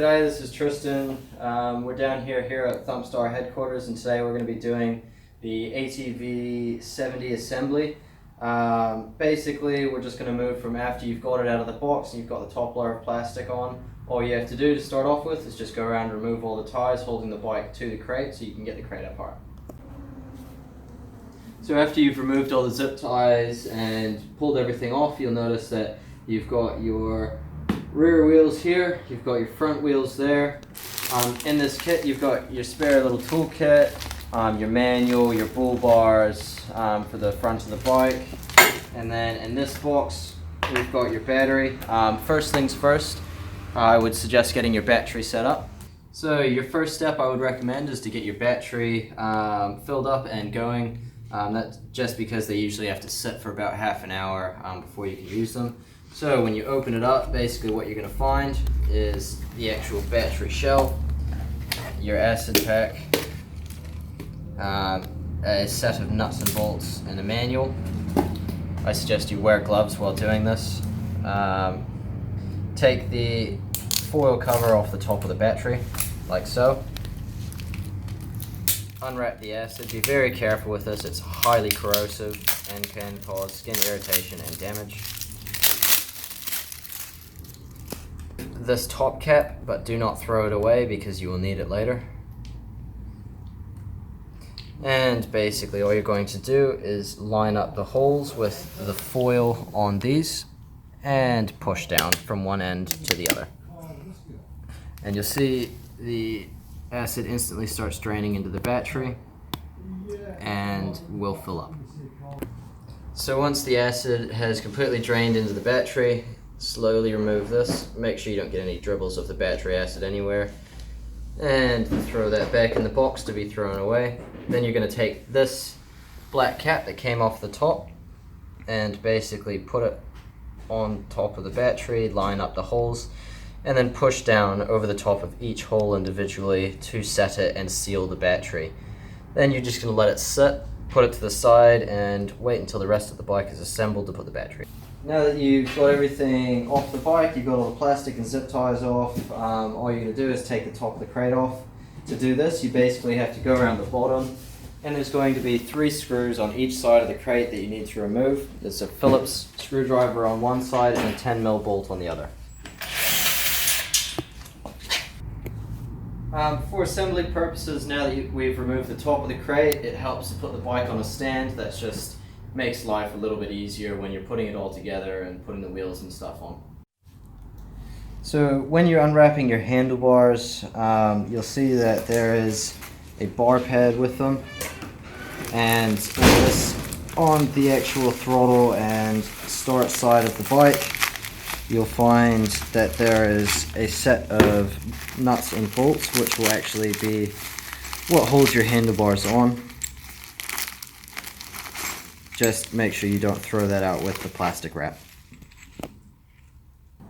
G'day, this is Tristan. We're down here at Thumpstar headquarters, and today we're going to be doing the ATV 70 assembly. Basically, we're just going to move from after you've got it out of the box and you've got the top layer of plastic on. All you have to do to start off with is just go around and remove all the ties holding the bike to the crate so you can get the crate apart. So after you've removed all the zip ties and pulled everything off, you'll notice that you've got your rear wheels here, you've got your front wheels there. In this kit you've got your spare little tool kit, your manual, your bull bars for the front of the bike, and then in this box we've got your battery. First things first, I would suggest getting your battery set up. So your first step I would recommend is to get your battery filled up and going. That's just because they usually have to sit for about half an hour before you can use them. So when you open it up, basically what you're going to find is the actual battery shell, your acid pack, a set of nuts and bolts, and a manual. I suggest you wear gloves while doing this. Take the foil cover off the top of the battery, like so. Unwrap the acid. Be very careful with this, it's highly corrosive and can cause skin irritation and damage. This top cap, but do not throw it away because you will need it later. And basically all you're going to do is line up the holes with the foil on these and push down from one end to the other. And you'll see the acid instantly starts draining into the battery and will fill up. So once the acid has completely drained into the battery, slowly remove this. Make sure you don't get any dribbles of the battery acid anywhere, and throw that back in the box to be thrown away. Then you're going to take this black cap that came off the top and basically put it on top of the battery, line up the holes, and then push down over the top of each hole individually to set it and seal the battery. Then you're just going to let it sit, put it to the side, and wait until the rest of the bike is assembled to put the battery. Now that you've got everything off the bike, you've got all the plastic and zip ties off, all you're going to do is take the top of the crate off. To do this, you basically have to go around the bottom, and there's going to be 3 screws on each side of the crate that you need to remove. There's a Phillips screwdriver on one side and a 10mm bolt on the other. For assembly purposes, now that we've removed the top of the crate, it helps to put the bike on a stand. That just makes life a little bit easier when you're putting it all together and putting the wheels and stuff on. So when you're unwrapping your handlebars, you'll see that there is a bar pad with them, and this on the actual throttle and start side of the bike, you'll find that there is a set of nuts and bolts which will actually be what holds your handlebars on. Just make sure you don't throw that out with the plastic wrap.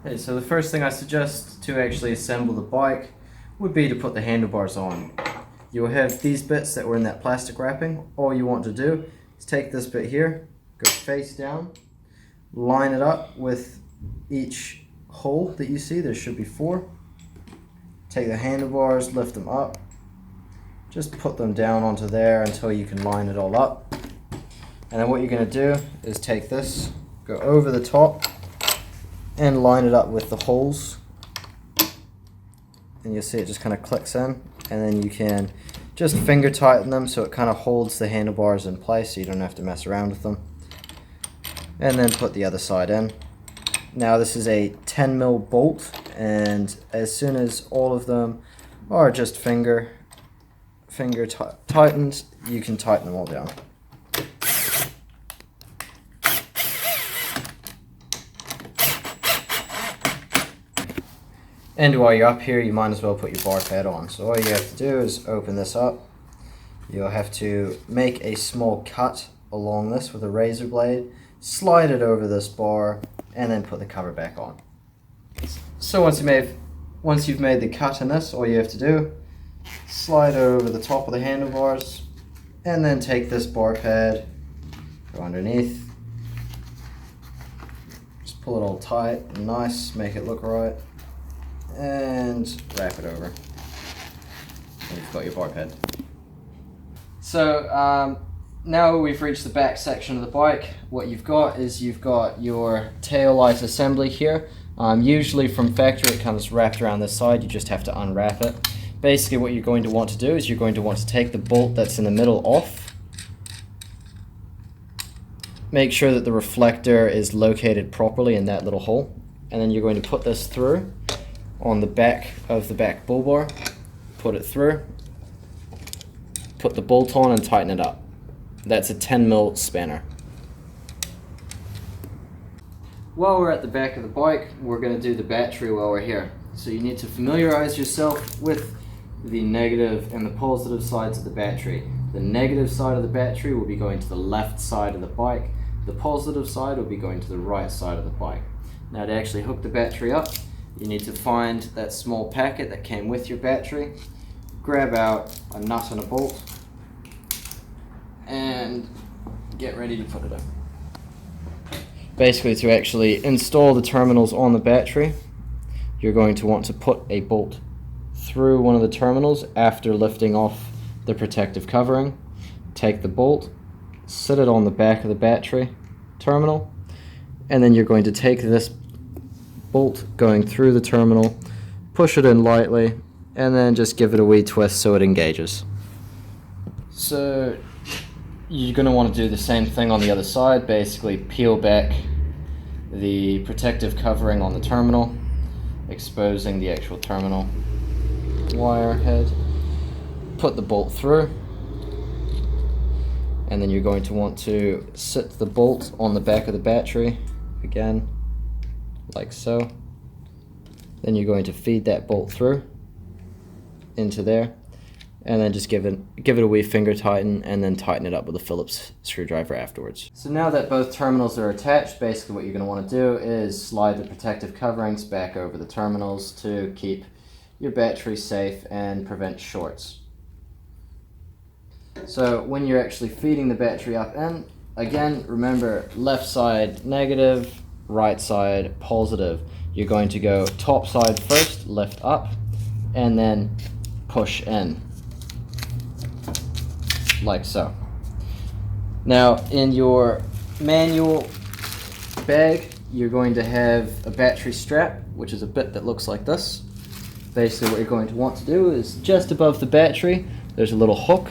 Okay, so the first thing I suggest to actually assemble the bike would be to put the handlebars on. You'll have these bits that were in that plastic wrapping. All you want to do is take this bit here, go face down, line it up with each hole that you see. There should be 4. Take the handlebars, lift them up, just put them down onto there until you can line it all up. And then what you're going to do is take this, go over the top, and line it up with the holes. And you'll see it just kind of clicks in, and then you can just finger tighten them so it kind of holds the handlebars in place so you don't have to mess around with them. And then put the other side in. Now this is a 10mm bolt, and as soon as all of them are just finger tightened, you can tighten them all down. And while you're up here, you might as well put your bar pad on. So all you have to do is open this up. You'll have to make a small cut along this with a razor blade, slide it over this bar, and then put the cover back on. So once you've made the cut in this, all you have to do, slide over the top of the handlebars, and then take this bar pad, go underneath, just pull it all tight and nice, make it look right. and wrap it over. And you've got your bar pad. So now we've reached the back section of the bike. What you've got is you've got your Taillight Assembly here. Usually from factory it comes wrapped around this side, you just have to unwrap it. Basically what you're going to want to do is you're going to want to take the bolt that's in the middle off. Make sure that the reflector is located properly in that little hole. And then you're going to put this through on the back of the back bull bar. Put it through. Put the bolt on and tighten it up. That's a 10mm spanner. While we're at the back of the bike, we're going to do the battery while we're here. So you need to familiarize yourself with the negative and the positive sides of the battery. The negative side of the battery will be going to the left side of the bike. The positive side will be going to the right side of the bike. Now to actually hook the battery up, you need to find that small packet that came with your battery, grab out a nut and a bolt, and get ready to put it in. Basically, to actually install the terminals on the battery, you're going to want to put a bolt through one of the terminals after lifting off the protective covering. Take the bolt, sit it on the back of the battery terminal, and then you're going to take this bolt going through the terminal, push it in lightly, and then just give it a wee twist so it engages. So you're going to want to do the same thing on the other side. Basically peel back the protective covering on the terminal, exposing the actual terminal wire head. Put the bolt through, and then you're going to want to sit the bolt on the back of the battery again, like so. Then you're going to feed that bolt through into there, and then just give it a wee finger tighten, and then tighten it up with a Phillips screwdriver afterwards. So now that both terminals are attached, basically what you're going to want to do is slide the protective coverings back over the terminals to keep your battery safe and prevent shorts. So when you're actually feeding the battery up in, again, remember left side negative, right side positive. You're going to go top side first, lift up, and then push in, like so. Now in your manual bag, you're going to have a battery strap, which is a bit that looks like this. Basically what you're going to want to do is just above the battery, there's a little hook.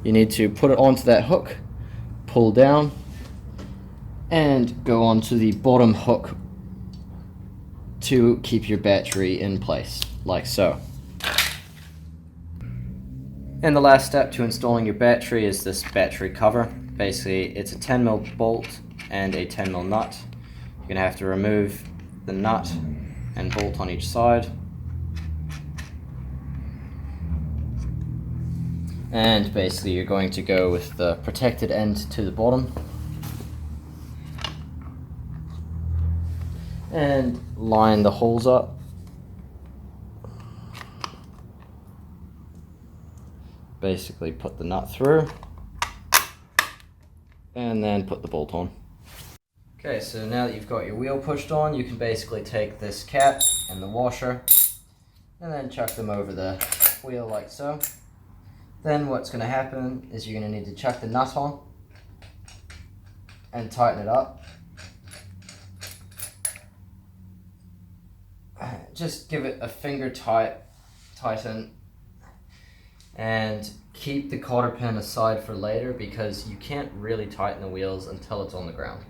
You need to put it onto that hook, pull down, and go onto the bottom hook to keep your battery in place, like so. And the last step to installing your battery is this battery cover. Basically, it's a 10mm bolt and a 10mm nut. You're going to have to remove the nut and bolt on each side. And basically you're going to go with the protected end to the bottom and line the holes up. Basically put the nut through and then put the bolt on. Okay, so now that you've got your wheel pushed on, you can basically take this cap and the washer and then chuck them over the wheel like so. Then what's going to happen is you're going to need to chuck the nut on and tighten it up. Just give it a finger tighten, and keep the cotter pin aside for later because you can't really tighten the wheels until it's on the ground.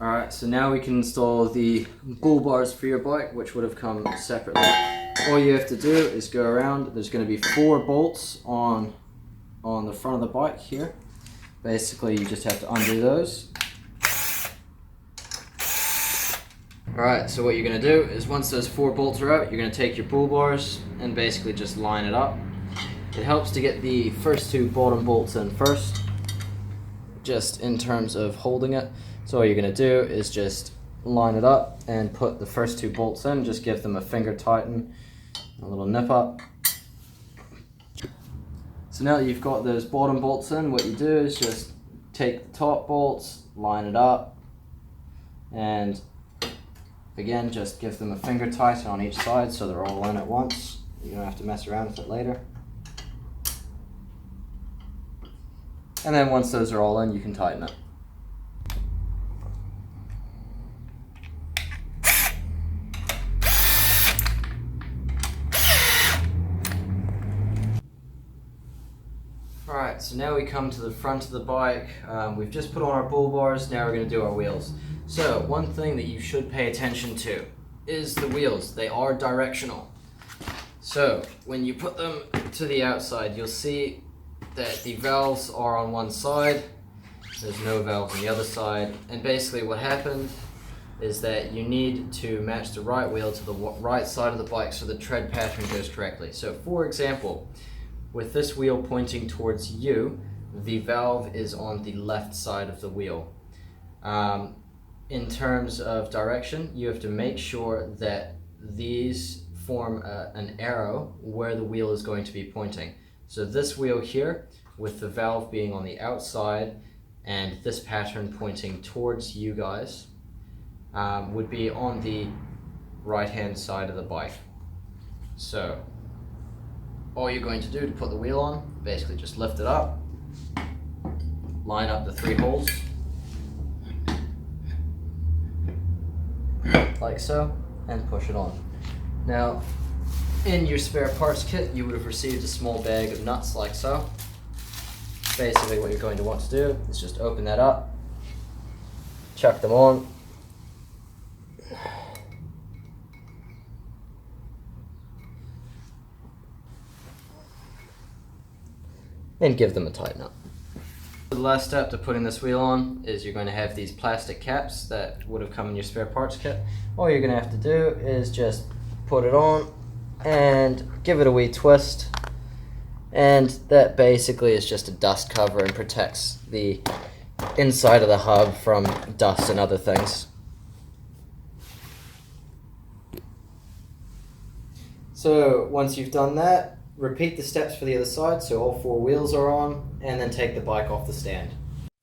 Alright, so now we can install the bull bars for your bike, which would have come separately. All you have to do is go around. There's going to be 4 bolts on the front of the bike here. Basically, you just have to undo those. Alright, so what you're going to do is once those 4 bolts are out, you're going to take your bull bars and basically just line it up. It helps to get the first 2 bottom bolts in first, just in terms of holding it. So all you're going to do is just line it up and put the first 2 bolts in. Just give them a finger tighten, a little nip up. So now that you've got those bottom bolts in, what you do is just take the top bolts, line it up, and Again, just give them a finger tighten on each side so they're all in at once. You don't have to mess around with it later. And then once those are all in, you can tighten it. Alright, so now we come to the front of the bike. We've just put on our bull bars, now we're going to do our wheels. So, one thing that you should pay attention to is the wheels. They are directional. So, when you put them to the outside, you'll see that the valves are on one side, there's no valves on the other side, and basically what happened is that you need to match the right wheel to the right side of the bike so the tread pattern goes correctly. So, for example, with this wheel pointing towards you, the valve is on the left side of the wheel. In terms of direction, you have to make sure that these form an arrow where the wheel is going to be pointing. So this wheel here, with the valve being on the outside and this pattern pointing towards you guys, would be on the right-hand side of the bike. So all you're going to do to put the wheel on, basically just lift it up, line up the 3 holes, like so, and push it on. Now, in your spare parts kit, you would have received a small bag of nuts like so. Basically what you're going to want to do is just open that up, chuck them on, and give them a tighten up. The last step to putting this wheel on is you're going to have these plastic caps that would have come in your spare parts kit. All you're going to have to do is just put it on and give it a wee twist, and that basically is just a dust cover and protects the inside of the hub from dust and other things. So once you've done that, repeat the steps for the other side, so all 4 wheels are on, and then take the bike off the stand.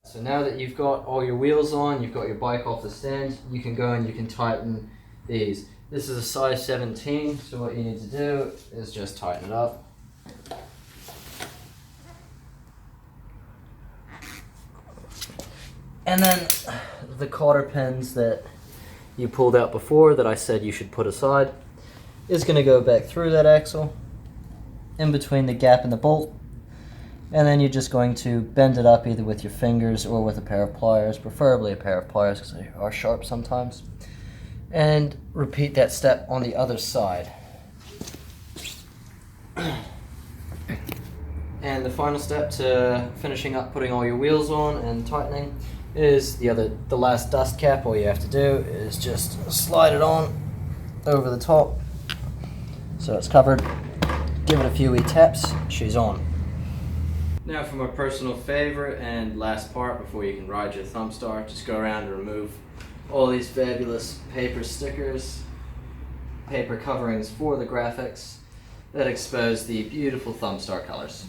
So now that you've got all your wheels on, you've got your bike off the stand, you can go and you can tighten these. This is a size 17, so what you need to do is just tighten it up. And then the cotter pins that you pulled out before that I said you should put aside is going to go back through that axle, in between the gap and the bolt, and then you're just going to bend it up either with your fingers or with a pair of pliers, preferably a pair of pliers because they are sharp sometimes, and repeat that step on the other side. And the final step to finishing up putting all your wheels on and tightening is the last dust cap. All you have to do is just slide it on over the top so it's covered. Give it a few wee taps, she's on. Now for my personal favorite and last part before you can ride your Thumpstar, just go around and remove all these fabulous paper stickers, paper coverings for the graphics that expose the beautiful Thumpstar colors.